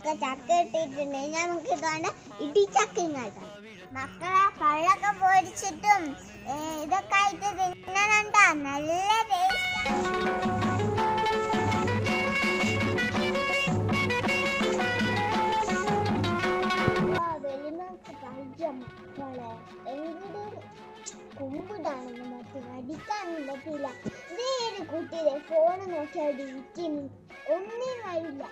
ഒക്കെ ചക്ക ഇട്ടിട്ടുണ്ടെങ്കിൽ നമുക്ക് ഇതുകൊണ്ട് ഇടിച്ചക്കയും കഴിക്കാം. മക്കളെ പഴമൊക്കെ പൊരിച്ചിട്ടും ഇതൊക്കെ ആയിട്ട് തിന്നണണ്ടാ, നല്ല മക്കളെ എങ്കിലും കുമ്പിടാനൊന്നും പറ്റില്ല, അടിക്കാനൊന്നും പറ്റില്ല. ഇതേത് കുട്ടിയെ ഫോണ് നോക്കിയാൽ ഇരിക്കും, ഒന്നിനും കഴിയില്ല.